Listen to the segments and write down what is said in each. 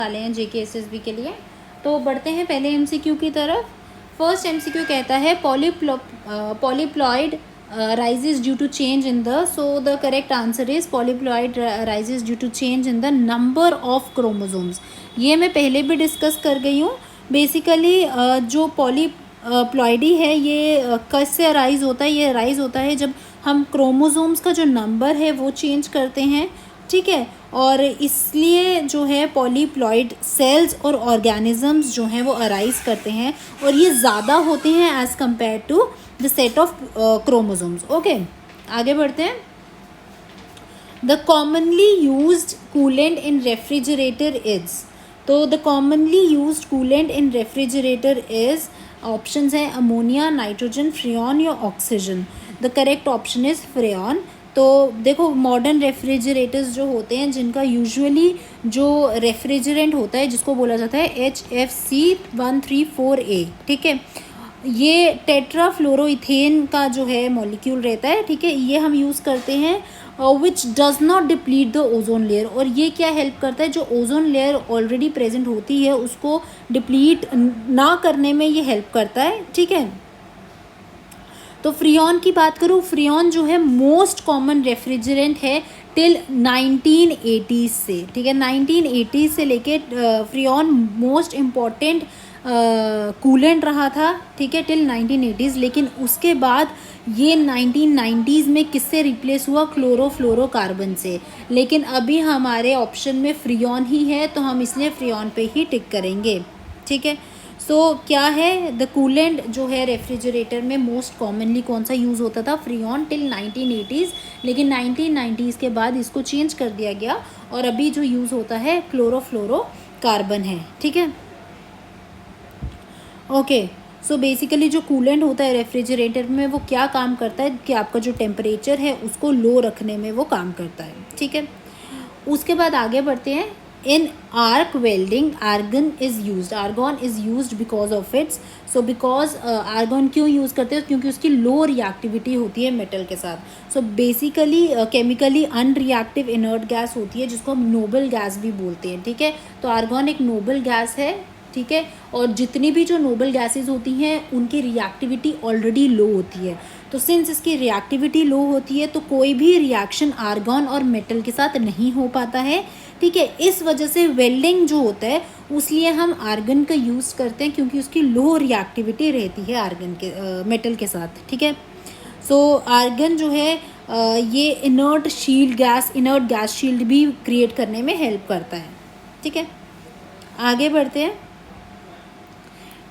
वाले हैं JK-SSB के लिए। तो बढ़ते हैं पहले MCQ की तरफ। फर्स्ट MCQ कहता है polyploid rises due to change in the, so the correct answer is polyploid rises due to change in the number of chromosomes। ये मैं पहले भी डिस्कस कर गई हूँ। बेसिकली जो पॉलीप्लॉइडी है ये कैसे अराइज होता है, ये अराइज होता है जब हम क्रोमोसोम्स का जो नंबर है वो चेंज करते हैं, ठीक है। और इसलिए जो है पॉलीप्लॉइड सेल्स और ऑर्गेनिजम्स जो हैं वो अराइज करते हैं और ये ज़्यादा होते हैं as compare to the set of chromosomes. Okay, आगे बढ़ते हैं। The commonly used coolant in refrigerator is, तो the commonly used coolant in refrigerator is, options हैं अमोनिया, नाइट्रोजन, फ्रियॉन या oxygen. The correct option is freon. तो देखो modern refrigerators जो होते हैं जिनका यूजुअली जो रेफ्रिजरेंट होता है जिसको बोला जाता है HFC134A, ठीक है, ये टेट्राफ्लोरोइथेन का जो है मॉलिक्यूल रहता है, ठीक है, ये हम यूज़ करते हैं which does not deplete the ozone layer. और ये क्या हेल्प करता है, जो ओजोन लेयर ऑलरेडी प्रेजेंट होती है उसको डिप्लीट ना करने में ये हेल्प करता है, ठीक है। तो फ्रियॉन की बात करूँ, फ्रियॉन जो है मोस्ट कॉमन रेफ्रिजरेंट है टिल 1980s से, ठीक है, 1980s से लेके फ्रियॉन मोस्ट इम्पॉर्टेंट कूलेंट रहा था, ठीक है, टिल 1980s। लेकिन उसके बाद ये 1990s में किससे रिप्लेस हुआ, क्लोरोफ्लोरोकार्बन से। लेकिन अभी हमारे ऑप्शन में फ्रियॉन ही है तो हम इसलिए फ्रियॉन पे ही टिक करेंगे, ठीक है। सो क्या है, द कूलेंट जो है रेफ्रिजरेटर में मोस्ट कॉमनली कौन सा यूज़ होता था, फ्रियॉन टिल 1980s। लेकिन 1990s के बाद इसको चेंज कर दिया गया और अभी जो यूज़ होता है क्लोरोफ्लोरोकार्बन है, ठीक है। ओके, सो बेसिकली जो कूलेंट होता है रेफ्रिजरेटर में वो क्या काम करता है कि आपका जो टेम्परेचर है उसको लो रखने में वो काम करता है, ठीक है। उसके बाद आगे बढ़ते हैं। In arc welding argon is used, argon is used because of its, so because argon क्यों यूज़ करते हैं, क्योंकि उसकी लो रिएक्टिविटी होती है मेटल के साथ। So basically chemically unreactive inert gas होती है जिसको हम नोबल गैस भी बोलते हैं, ठीक है। तो आर्गॉन एक नोबल गैस है, ठीक है, और जितनी भी जो नोबल गैसेस होती हैं उनकी रिएक्टिविटी ऑलरेडी लो होती है। तो सिंस इसकी रिएक्टिविटी लो होती है तो कोई भी रिएक्शन आर्गॉन और मेटल के साथ नहीं हो पाता है, ठीक है। इस वजह से वेल्डिंग जो होता है उसलिए हम आर्गन का यूज़ करते हैं क्योंकि उसकी लो रिएक्टिविटी रहती है आर्गन के मेटल के साथ, ठीक है। सो आर्गन जो है ये इनर्ट गैस शील्ड भी क्रिएट करने में हेल्प करता है, ठीक है। आगे बढ़ते हैं।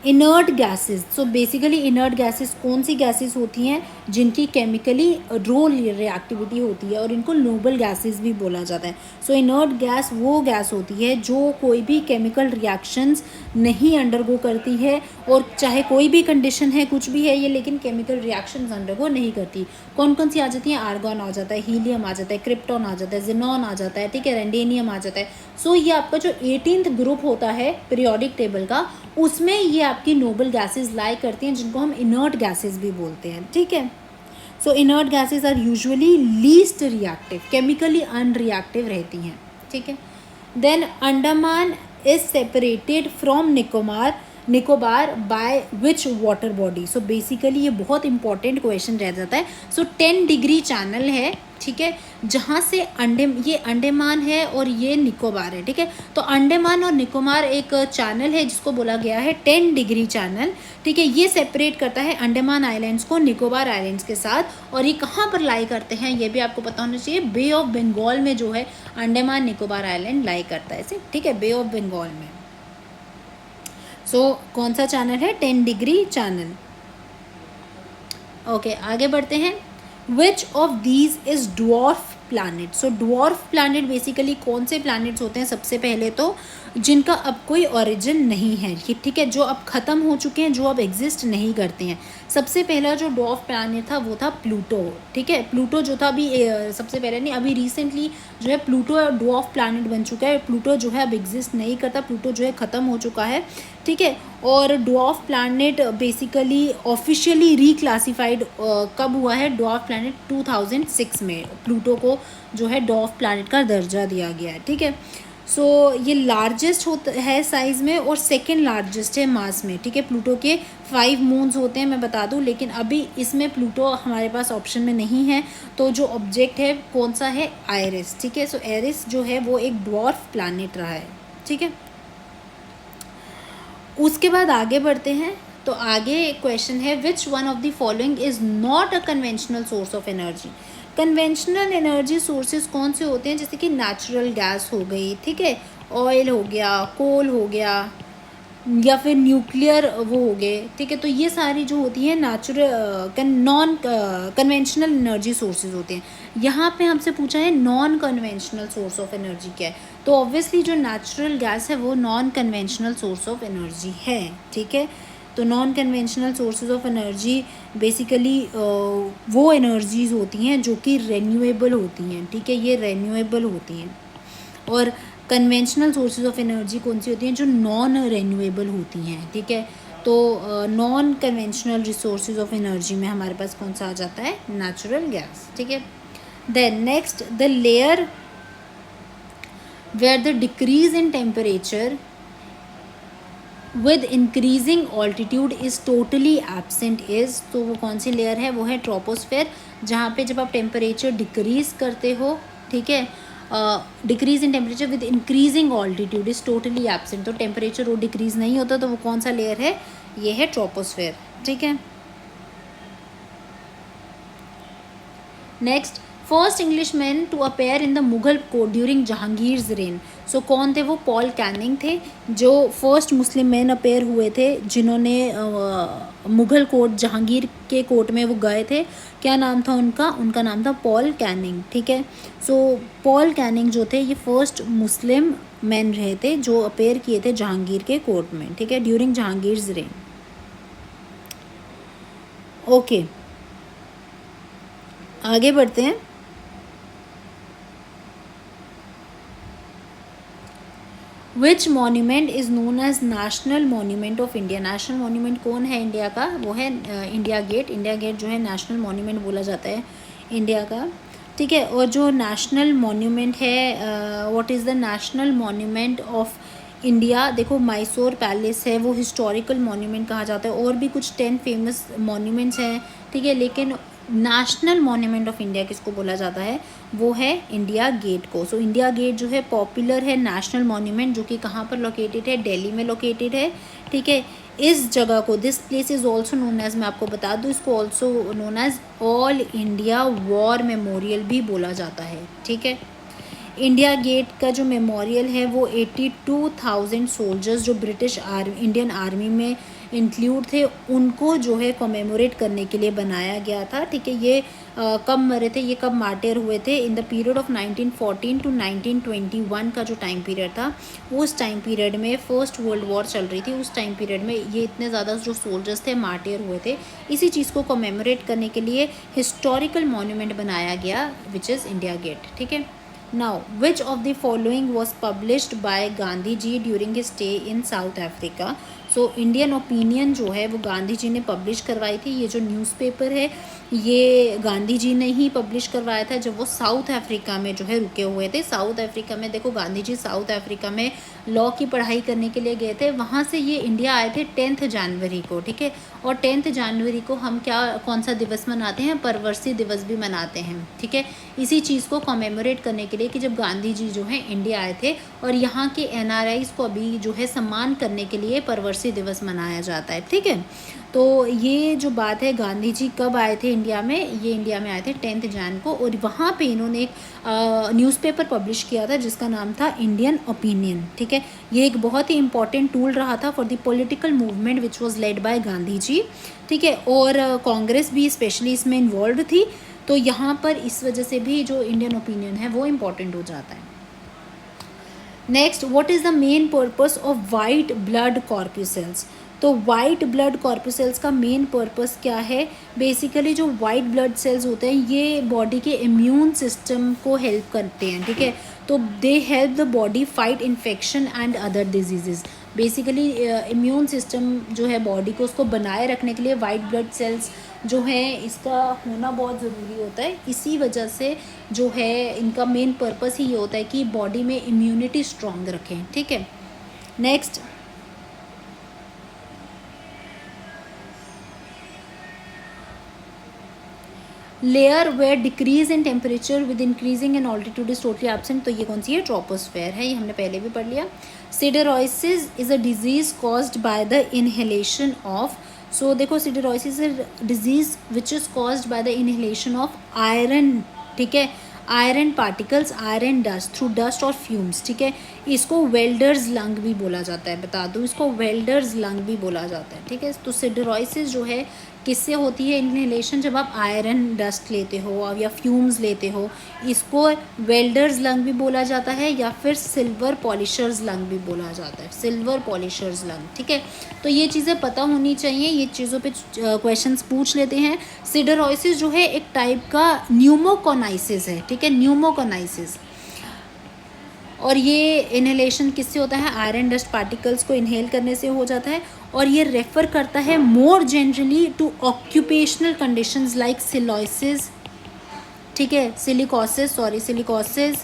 Inert gases, so basically inert gases कौन सी गैसेस होती हैं जिनकी केमिकली रो रिएक्टिविटी होती है और इनको नोबल गैसेस भी बोला जाता है। सो इनर्ट गैस वो गैस होती है जो कोई भी केमिकल रिएक्शंस नहीं अंडरगो करती है और चाहे कोई भी कंडीशन है कुछ भी है ये, लेकिन केमिकल रिएक्शंस अंडरगो नहीं करती। कौन कौन सी आ जाती हैं, आर्गॉन आ जाता है, हीलियम आ जाता है, क्रिप्टॉन आ जाता है, जिनॉन आ जाता है, ठीक है, रेंडेनियम आ जाता है। सो ये आपका जो 18th ग्रुप होता है पीरियोडिक टेबल का उसमें ये आपकी नोबल गैसेस लाई करती हैं जिनको हम इनर्ट गैसेस भी बोलते हैं, ठीक है। So inert gases are usually least reactive, chemically unreactive रहती हैं, ठीक है। Then Andaman is separated from Nicobar by which water body, so basically ये बहुत इंपॉर्टेंट क्वेश्चन रह जाता है। सो 10 डिग्री चैनल है, ठीक है, जहाँ से ये अंडमान है और ये निकोबार है, ठीक है। तो अंडमान और निकोबार एक चैनल है जिसको बोला गया है 10 डिग्री चैनल, ठीक है। ये सेपरेट करता है अंडमान आइलैंड्स को निकोबार आइलैंड्स के साथ। और ये कहाँ पर लाई करते हैं ये भी आपको पता होना चाहिए, बे ऑफ बंगाल में जो है अंडमान निकोबार आइलैंड लाई करता है इसे, ठीक है, बे ऑफ बंगाल में। सो कौन सा चैनल है, 10 डिग्री चैनल। ओके, आगे बढ़ते हैं। Which of these is dwarf planet, so dwarf planet basically कौन से प्लैनेट्स होते हैं, सबसे पहले तो जिनका अब कोई ओरिजिन नहीं है, ठीक है, जो अब ख़त्म हो चुके हैं, जो अब एग्जिस्ट नहीं करते हैं। सबसे पहला जो ड्वार्फ प्लैनेट था वो था प्लूटो, ठीक है। प्लूटो जो था अभी सबसे पहले नहीं, अभी रिसेंटली जो है प्लूटो ड्वार्फ प्लैनेट बन चुका है। प्लूटो जो है अब एग्जिस्ट नहीं करता, प्लूटो जो है ख़त्म हो चुका है, ठीक है। और dwarf planet basically officially reclassified कब हुआ है, ड्वार्फ प्लैनेट 2006 में प्लूटो को जो है ड्वार्फ प्लैनेट का दर्जा दिया गया है, ठीक है। सो ये लार्जेस्ट होता है साइज़ में और सेकंड लार्जेस्ट है मास में, ठीक है। प्लूटो के 5 मून्स होते हैं, मैं बता दूं, लेकिन अभी इसमें प्लूटो हमारे पास ऑप्शन में नहीं है। तो जो ऑब्जेक्ट है कौन सा है, आयरिस, ठीक है। सो एरिस जो है वो एक ड्वार्फ प्लैनेट रहा है, ठीक है। उसके बाद आगे बढ़ते हैं। तो आगे क्वेश्चन है, which one of the following is not a conventional source of energy. Conventional energy sources कौन से होते हैं, जैसे कि नेचुरल गैस हो गई, ठीक है, ऑयल हो गया, कोल हो गया, या फिर न्यूक्लियर वो हो गए, ठीक है। तो ये सारी जो होती है natural non conventional energy sources होते हैं। यहाँ पे हमसे पूछा है non conventional source of energy क्या है, तो ऑब्वियसली जो नेचुरल गैस है वो non conventional source of energy है, ठीक है। तो non conventional sources of energy basically वो एनर्जीज होती हैं जो कि रेन्यूएबल होती हैं, ठीक है, ये रेन्यूएबल होती हैं। और कन्वेंशनल सोर्सेज ऑफ एनर्जी कौन सी होती हैं, जो नॉन रेन्यूएबल होती हैं, ठीक है। तो non conventional resources of energy में हमारे पास कौन सा आ जाता है, नेचुरल गैस, ठीक है। Then next, the layer where the decrease in temperature with increasing altitude is totally absent is, तो वो कौन सी लेयर है, वो है ट्रोपोस्फेयर, जहाँ पे जब आप टेम्परेचर डिक्रीज़ करते हो, ठीक है, decrease in temperature with increasing altitude is totally absent, तो टेम्परेचर वो डिक्रीज नहीं होता, तो वो कौन सा लेयर है, ये है ट्रोपोस्फेयर, ठीक है। Next, first Englishman to appear in the Mughal court during Jahangir's reign, so कौन थे वो, पॉल कैनिंग थे, जो फर्स्ट मुस्लिम मैन अपेयर हुए थे जिन्होंने मुगल कोर्ट, जहांगीर के कोर्ट में वो गए थे। क्या नाम था उनका, उनका नाम था पॉल कैनिंग, ठीक है। सो पॉल कैनिंग जो थे ये फर्स्ट मुस्लिम मैन रहे थे जो अपेयर किए थे जहांगीर के कोर्ट में, ठीक है, ड्यूरिंग जहांगीर्स रेन। ओके, आगे बढ़ते हैं। Which monument is known as national monument of India, national monument कौन है इंडिया का, वो है इंडिया गेट, इंडिया गेट जो है नेशनल मॉन्यूमेंट बोला जाता है इंडिया का, ठीक है। और जो नेशनल मॉन्यूमेंट है, what is the national monument of India, देखो मैसूर पैलेस है, वो हिस्टोरिकल मॉन्यूमेंट कहा जाता है, और भी कुछ 10 फेमस मॉन्यूमेंट्स हैं, ठीक है, लेकिन नेशनल मॉन्यूमेंट ऑफ इंडिया किसको बोला जाता है, वो है इंडिया गेट को। सो इंडिया गेट जो है पॉपुलर है नेशनल मॉन्यूमेंट, जो कि कहाँ पर लोकेटेड है, दिल्ली में लोकेटेड है, ठीक है। इस जगह को, this place is also known as, मैं आपको बता दूँ, इसको also known as all India war memorial भी बोला जाता है, ठीक है। इंडिया गेट का जो मेमोरियल है वो 82,000 सोल्जर्स जो ब्रिटिश इंडियन आर्मी में इंक्लूड थे, उनको जो है कॉमेमोरेट करने के लिए बनाया गया था, ठीक है। ये कब मरे थे, ये कब मार्टियर हुए थे, in the period of 1914 to 1921 का जो टाइम पीरियड था, उस टाइम पीरियड में फर्स्ट वर्ल्ड वॉर चल रही थी, उस टाइम पीरियड में ये इतने ज़्यादा जो सोल्जर्स थे मार्टियर हुए थे, इसी चीज़ को कॉमेमोरेट करने के लिए हिस्टोरिकल मॉन्यूमेंट बनाया गया, विच इज़ इंडिया गेट, ठीक है। Now, which of the following was published by Gandhi ji during his stay in South Africa? So Indian opinion जो है वो गांधी जी ने पब्लिश करवाई थी। ये जो न्यूज़पेपर है ये गांधी जी ने ही पब्लिश करवाया था जब वो साउथ अफ्रीका में जो है रुके हुए थे। साउथ अफ्रीका में देखो, गांधी जी साउथ अफ्रीका में लॉ की पढ़ाई करने के लिए गए थे, वहाँ से ये इंडिया आए थे 10 जनवरी को, ठीक है। और 10 जनवरी को हम कौन सा दिवस मनाते हैं, परवर्सी दिवस भी मनाते हैं, ठीक है। इसी चीज़ को कॉमेमोरेट करने के लिए कि जब गांधी जी जो है इंडिया आए थे, और यहाँ के NRIs को अभी जो है सम्मान करने के लिए परवर्सी दिवस मनाया जाता है, ठीक है। तो ये जो बात है, गांधी जी कब आए थे इंडिया में, ये इंडिया में आए थे 10 जन को, और वहाँ पे इन्होंने एक न्यूज़पेपर पब्लिश किया था जिसका नाम था इंडियन ओपिनियन, ठीक है। ये एक बहुत ही इंपॉर्टेंट टूल रहा था for the political movement which was led by Gandhi ji, ठीक है। और कांग्रेस भी स्पेशली इसमें इन्वॉल्व थी, तो यहाँ पर इस वजह से भी जो इंडियन ओपिनियन है वो इम्पॉर्टेंट हो जाता है। Next, what is the main purpose of white blood corpuscles. तो वाइट ब्लड कॉर्पसेल्स का मेन पर्पस क्या है, बेसिकली जो वाइट ब्लड सेल्स होते हैं ये बॉडी के इम्यून सिस्टम को हेल्प करते हैं, ठीक है। तो they help the body fight infection and other diseases. Basically immune system जो है बॉडी को उसको बनाए रखने के लिए वाइट ब्लड सेल्स जो है इसका होना बहुत ज़रूरी होता है। इसी वजह से जो है इनका मेन पर्पस ही ये होता है कि बॉडी में इम्यूनिटी स्ट्रॉन्ग रखें। ठीक है, next layer where decrease in temperature with increasing in altitude is totally absent. तो ये कौन सी है? ट्रोपोस्फेयर है, ये हमने पहले भी पढ़ लिया। Siderosis is a disease caused by the inhalation of, so देखो siderosis is disease which is caused by the inhalation of iron. ठीक है, iron particles, iron dust through dust और फ्यूम्स। ठीक है, इसको वेल्डर्स लंग भी बोला जाता है, बता दूँ इसको वेल्डर्स लंग भी बोला जाता है। ठीक है, तो सिडरोसिस जो है किससे होती है इनहेलेशन? जब आप आयरन डस्ट लेते हो या फ्यूम्स लेते हो, इसको वेल्डर्स लंग भी बोला जाता है या फिर सिल्वर पॉलिशर्स लंग भी बोला जाता है, सिल्वर पॉलिशर्स लंग। ठीक है, तो ये चीज़ें पता होनी चाहिए, ये चीज़ों पे क्वेश्चंस पूछ लेते हैं। सिडरोसिस जो है एक टाइप का न्यूमोकोनाइसिस है। ठीक है, न्यूमोकोनाइसिस, और ये इनहेलेशन किससे होता है? आयरन डस्ट पार्टिकल्स को इनहेल करने से हो जाता है। और ये रेफर करता है more generally to occupational conditions like silosis, ठीक है, सिलिकोसिस,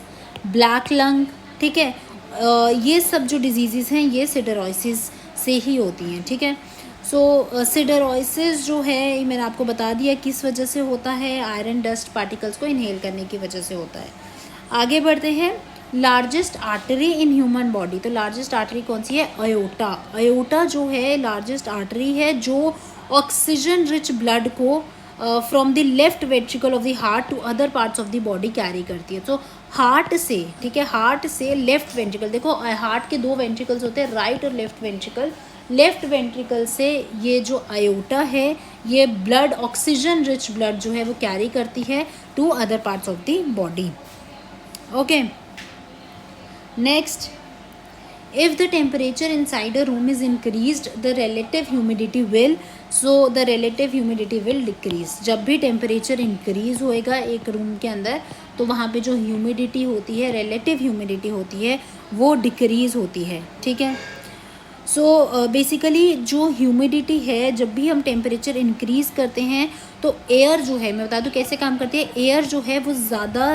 ब्लैक लंग। ठीक है, ये सब जो डिजीज़ हैं ये सिडरोसिस से ही होती हैं। ठीक है, सो सिडरोसिस जो है मैंने आपको बता दिया किस वजह से होता है, आयरन डस्ट पार्टिकल्स को इनहेल करने की वजह से होता है। आगे बढ़ते हैं, largest artery in human body. तो लार्जेस्ट आर्टरी कौन सी है? अयोटा। अयोटा जो है लार्जेस्ट आर्टरी है जो ऑक्सीजन रिच ब्लड को from the left ventricle of the heart to other parts of the body carry करती है। तो हार्ट से, ठीक है, हार्ट से लेफ्ट वेंट्रिकल, देखो हार्ट के 2 वेंट्रिकल्स होते हैं, राइट और लेफ्ट वेंट्रिकल। लेफ्ट वेंट्रिकल से ये जो अयोटा है ये ब्लड, ऑक्सीजन रिच ब्लड जो है वो कैरी करती है to other parts of the body. Okay, next, if the temperature inside a room is increased, the relative humidity will, so the relative humidity will decrease। जब भी temperature increase होएगा एक room के अंदर तो वहाँ पे जो ह्यूमिडिटी होती है, रिलेटिव ह्यूमिडिटी होती है, वो डिक्रीज होती है। ठीक है, सो बेसिकली जो ह्यूमिडिटी है, जब भी हम टेम्परेचर इंक्रीज़ करते हैं तो एयर जो है, मैं बता दूं कैसे काम करती है। एयर जो है वो ज़्यादा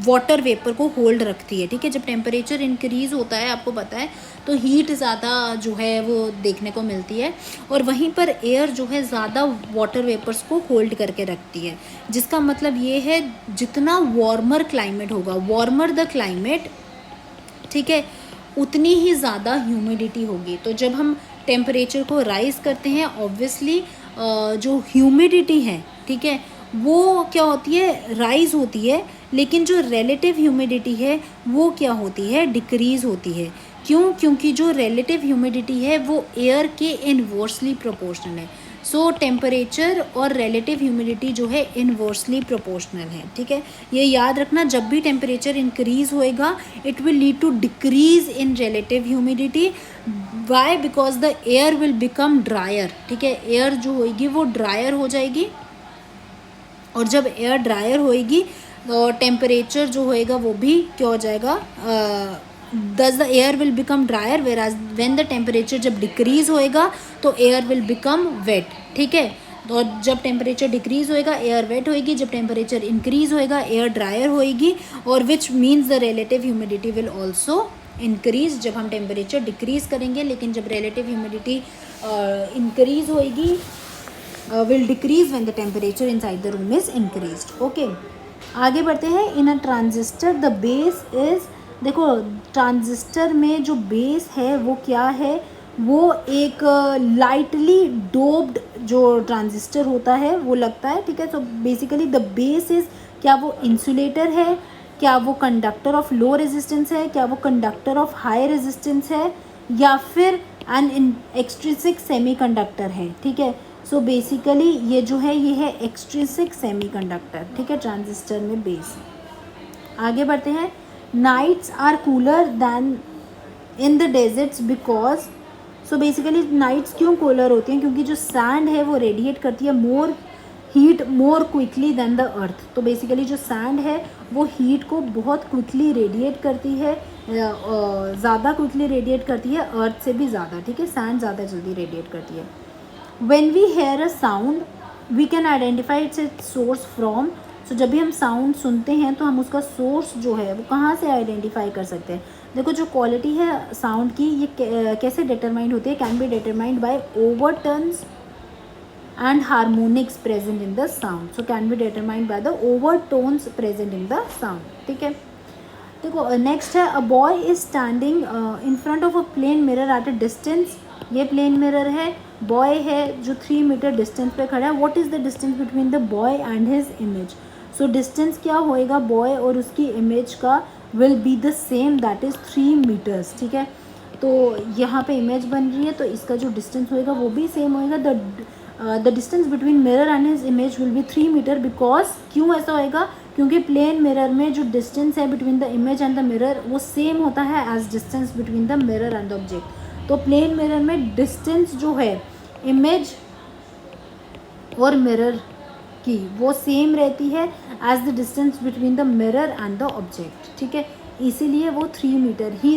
वाटर वेपर को होल्ड रखती है। ठीक है, जब टेम्परेचर इंक्रीज़ होता है आपको पता है तो हीट ज़्यादा जो है वो देखने को मिलती है, और वहीं पर एयर जो है ज़्यादा वाटर वेपर्स को होल्ड करके रखती है। जिसका मतलब ये है जितना वार्मर क्लाइमेट होगा, वार्मर द क्लाइमेट, ठीक है, उतनी ही ज़्यादा ह्यूमिडिटी होगी। तो जब हम टेम्परेचर को राइज़ करते हैं ऑब्वियसली जो ह्यूमिडिटी है, ठीक है, वो क्या होती है? राइज़ होती है, लेकिन जो रिलेटिव ह्यूमिडिटी है वो क्या होती है? डिक्रीज़ होती है। क्यों? क्योंकि जो रिलेटिव ह्यूमिडिटी है वो एयर के इनवर्सली प्रोपोर्शनल है। सो टेम्परेचर और रिलेटिव ह्यूमिडिटी जो है इनवर्सली प्रोपोर्शनल है। ठीक है, ये याद रखना, जब भी टेम्परेचर इंक्रीज होएगा it will lead to decrease in relative humidity. Why? Because the air will become drier. ठीक है, एयर जो होएगी वो ड्रायर हो जाएगी, और जब एयर ड्रायर होएगी तो टेम्परेचर जो होएगा वो भी क्या हो जाएगा? thus the air will become drier, whereas when the temperature जब डिक्रीज होएगा तो एयर विल बिकम वेट। ठीक है, और जब टेम्परेचर डिक्रीज होएगा एयर वेट होएगी, जब टेम्परेचर इंक्रीज होएगा एयर ड्रायर होएगी, और which means the relative humidity will also increase जब हम टेम्परेचर डिक्रीज करेंगे। लेकिन जब रिलेटिव ह्यूमिडिटी इंक्रीज होएगी will decrease when the temperature inside the room is increased. Okay, आगे बढ़ते हैं। इन अ ट्रांजिस्टर द बेस इज, देखो ट्रांजिस्टर में जो बेस है वो क्या है? वो एक लाइटली डोप्ड जो ट्रांजिस्टर होता है वो लगता है। ठीक है, so basically the base is, क्या वो इंसुलेटर है, क्या वो कंडक्टर ऑफ लो रेजिस्टेंस है, क्या वो कंडक्टर ऑफ हाई रेजिस्टेंस है, या फिर एन एक्सट्रिंसिक सेमीकंडक्टर है। ठीक है, सो बेसिकली ये जो है ये है एक्सट्रिंसिक सेमीकंडक्टर। ठीक है, ट्रांजिस्टर में बेस। आगे बढ़ते हैं। Nights are cooler than in the deserts because, so basically nights क्यों कूलर होती हैं? क्योंकि जो सैंड है वो रेडिएट करती है more heat more quickly then the earth. तो बेसिकली जो सैंड है वो हीट को बहुत क्विकली रेडिएट करती है, ज़्यादा क्विकली रेडिएट करती है अर्थ से भी ज़्यादा, ठीक है, सैंड ज़्यादा जल्दी रेडिएट करती है। When we hear a sound we can identify its source from. So जब भी हम साउंड सुनते हैं तो हम उसका सोर्स जो है वो कहाँ से आइडेंटिफाई कर सकते हैं। देखो जो क्वालिटी है साउंड की ये कैसे डिटरमाइंड होती है, can be determined by overtones and harmonics present in the sound, so can be determined by the overtones present in the sound, ठीक है। देखो नेक्स्ट है a boy is standing in front of a plane mirror at a distance. ये plane mirror है, boy है जो 3 metre distance पे खड़ा है। What is the distance between the boy and his image. So distance क्या होएगा बॉय और उसकी इमेज का, will be the same, that is 3 metres, ठीक है। तो यहाँ पे इमेज बन रही है तो इसका जो डिस्टेंस होएगा वो भी सेम होएगा। The distance between mirror and his image will be 3 metre, because क्यों ऐसा होएगा, क्योंकि प्लेन मिरर में जो डिस्टेंस है between the image and the mirror वो सेम होता है as distance between the mirror and the object. तो प्लेन मिरर में डिस्टेंस जो है इमेज और मिरर की वो सेम रहती है as the distance between the mirror and the object, ठीक है, इसीलिए वो 3 मीटर ही